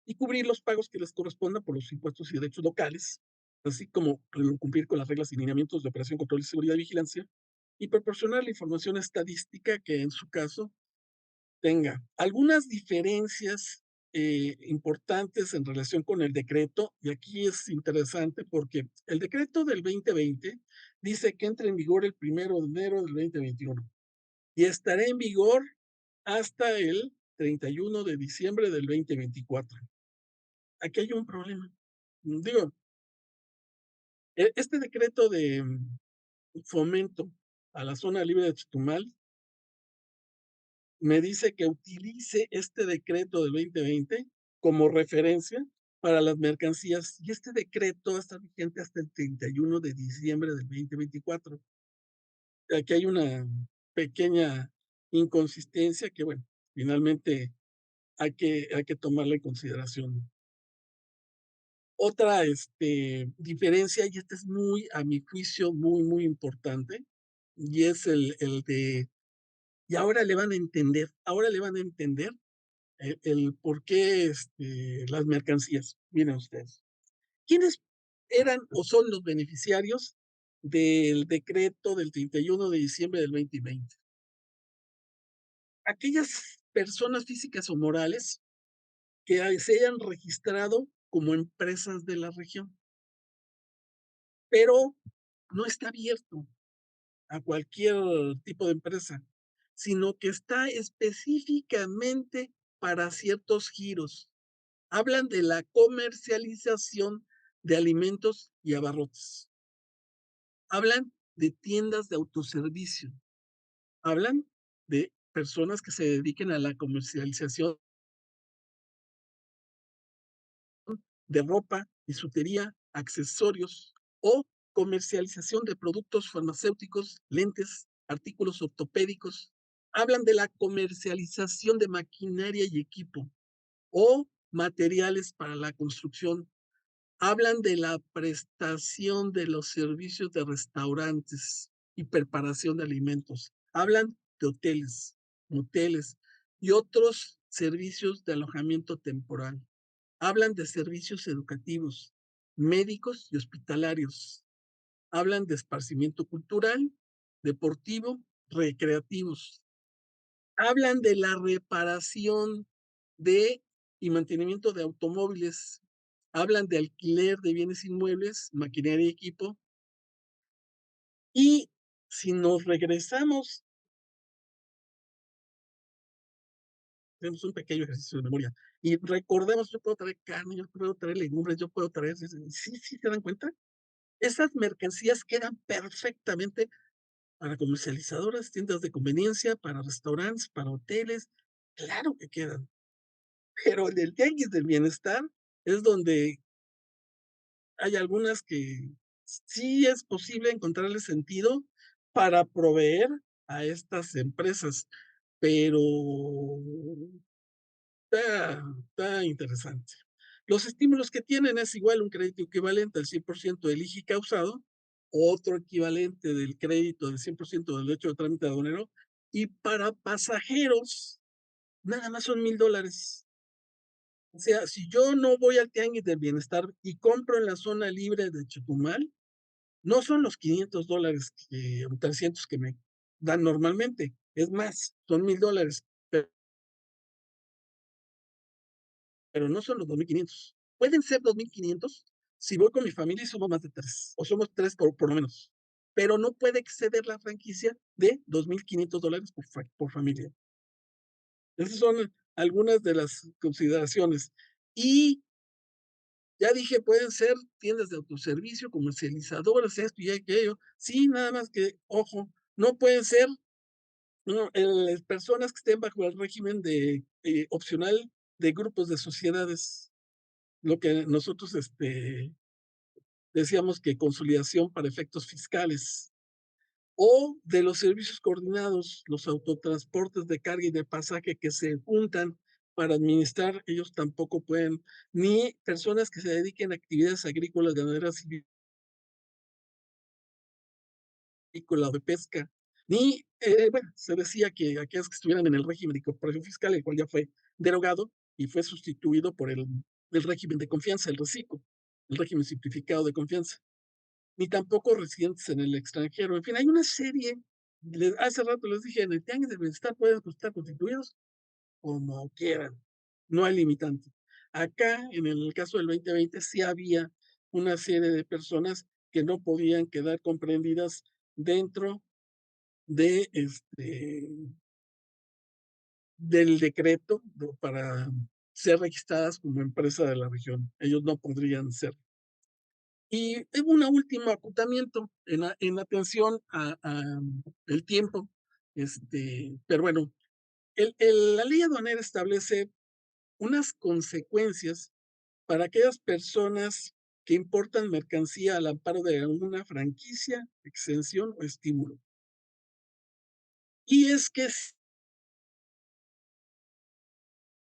y cubrir los pagos que les correspondan por los impuestos y derechos locales, así como cumplir con las reglas y lineamientos de operación, control y seguridad y vigilancia, y proporcionar la información estadística que en su caso tenga. Algunas diferencias importantes en relación con el decreto, y aquí es interesante porque el decreto del 2020 dice que entra en vigor el 1 de enero del 2021 y estará en vigor hasta el 31 de diciembre del 2024. Aquí hay un problema. Digo, este decreto de fomento a la zona libre de Chetumal me dice que utilice este decreto del 2020 como referencia para las mercancías y este decreto va a estar vigente hasta el 31 de diciembre del 2024. Aquí hay una pequeña inconsistencia que, bueno, finalmente hay que tomarla en consideración. Otra diferencia, y esta es muy, a mi juicio, muy, muy importante, y es el de, y ahora le van a entender el por qué las mercancías. Miren ustedes, ¿quiénes eran o son los beneficiarios del decreto del 31 de diciembre del 2020? Aquellas personas físicas o morales que se hayan registrado como empresas de la región, pero no está abierto a cualquier tipo de empresa, sino que está específicamente para ciertos giros. Hablan de la comercialización de alimentos y abarrotes. Hablan de tiendas de autoservicio. Hablan de personas que se dediquen a la comercialización de ropa, bisutería, accesorios o comercialización de productos farmacéuticos, lentes, artículos ortopédicos. Hablan de la comercialización de maquinaria y equipo o materiales para la construcción. Hablan de la prestación de los servicios de restaurantes y preparación de alimentos. Hablan de hoteles, moteles y otros servicios de alojamiento temporal. Hablan de servicios educativos, médicos y hospitalarios. Hablan de esparcimiento cultural, deportivo, recreativos. Hablan de la reparación de y mantenimiento de automóviles. Hablan de alquiler de bienes inmuebles, maquinaria y equipo. Y si nos regresamos, tenemos un pequeño ejercicio de memoria y recordemos, yo puedo traer carne, yo puedo traer legumbres, yo puedo traer, sí, sí, ¿se dan cuenta? Esas mercancías quedan perfectamente para comercializadoras, tiendas de conveniencia, para restaurantes, para hoteles, claro que quedan. Pero en el tianguis del bienestar es donde hay algunas que sí es posible encontrarle sentido para proveer a estas empresas, pero está interesante. Los estímulos que tienen es igual un crédito equivalente al 100% del IJI causado, otro equivalente del crédito del 100% del derecho de trámite aduanero, y para pasajeros nada más son $1,000. O sea, si yo no voy al tianguis del bienestar y compro en la zona libre de Chetumal, no son los $500 o 300 que me dan normalmente, es más, son $1,000, pero no son los 2,500. Pueden ser 2,500 si voy con mi familia y somos más de 3, o somos 3 por lo menos, pero no puede exceder la franquicia de $2,500 por familia. Esas son algunas de las consideraciones. Y ya dije, pueden ser tiendas de autoservicio, comercializadoras, esto y aquello. Sí, nada más que, ojo, no pueden ser personas que estén bajo el régimen de opcional de grupos de sociedades, lo que nosotros decíamos que consolidación para efectos fiscales, o de los servicios coordinados, los autotransportes de carga y de pasaje que se juntan para administrar, ellos tampoco pueden, ni personas que se dediquen a actividades agrícolas, ganaderas y agrícola o de pesca, ni, bueno, se decía que aquellas que estuvieran en el régimen de incorporación fiscal, el cual ya fue derogado y fue sustituido por el régimen de confianza, el RECICO, el régimen simplificado de confianza, ni tampoco residentes en el extranjero. En fin, hay una serie, hace rato les dije, en el tianguis del bienestar pueden estar constituidos como quieran, no hay limitante. Acá, en el caso del 2020, sí había una serie de personas que no podían quedar comprendidas dentro de del decreto para ser registradas como empresa de la región. Ellos no podrían ser. Y hubo un último acotamiento en atención a el tiempo, pero bueno, la ley aduanera establece unas consecuencias para aquellas personas que importan mercancía al amparo de una franquicia, exención o estímulo. Y es que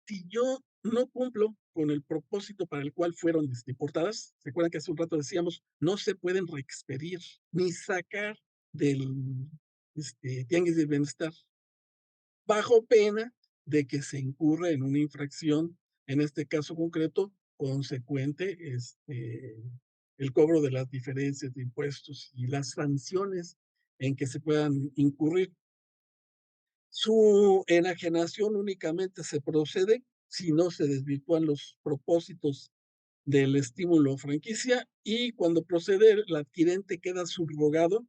si yo no cumplo con el propósito para el cual fueron importadas, ¿se acuerdan que hace un rato decíamos, no se pueden reexpedir ni sacar del tianguis del bienestar, bajo pena de que se incurra en una infracción, en este caso concreto, consecuente el cobro de las diferencias de impuestos y las sanciones en que se puedan incurrir. Su enajenación únicamente se procede si no se desvirtúan los propósitos del estímulo franquicia, y cuando procede el adquirente queda subrogado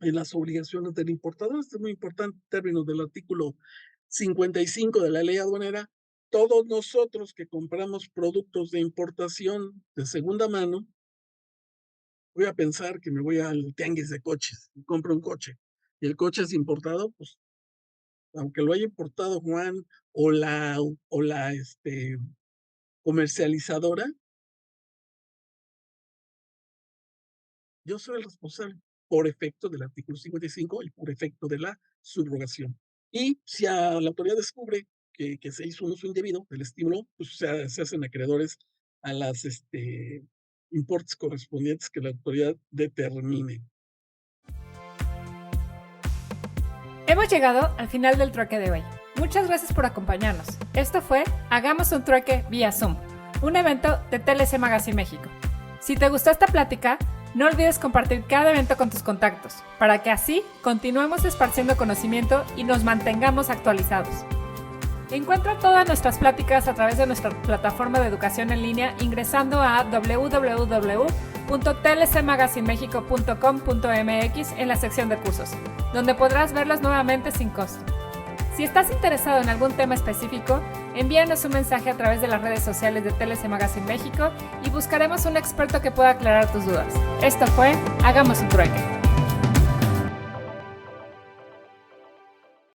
en las obligaciones del importador. Esto es muy importante en términos del artículo 55 de la ley aduanera. Todos nosotros que compramos productos de importación de segunda mano, voy a pensar que me voy al tianguis de coches y compro un coche, y el coche es importado, pues aunque lo haya importado Juan o la comercializadora, yo soy el responsable por efecto del artículo 55 y por efecto de la subrogación. Y si la autoridad descubre que se hizo un uso indebido del estímulo, pues se hacen acreedores a las importes correspondientes que la autoridad determine. Hemos llegado al final del trueque de hoy. Muchas gracias por acompañarnos. Esto fue Hagamos un trueque vía Zoom, un evento de TLC Magazine México. Si te gustó esta plática, no olvides compartir cada evento con tus contactos, para que así continuemos esparciendo conocimiento y nos mantengamos actualizados. Encuentra todas nuestras pláticas a través de nuestra plataforma de educación en línea ingresando a www.tlcmagazinemexico.com.mx en la sección de cursos, donde podrás verlas nuevamente sin costo. Si estás interesado en algún tema específico, envíanos un mensaje a través de las redes sociales de TLC Magazine México y buscaremos un experto que pueda aclarar tus dudas. Esto fue Hagamos un trueque.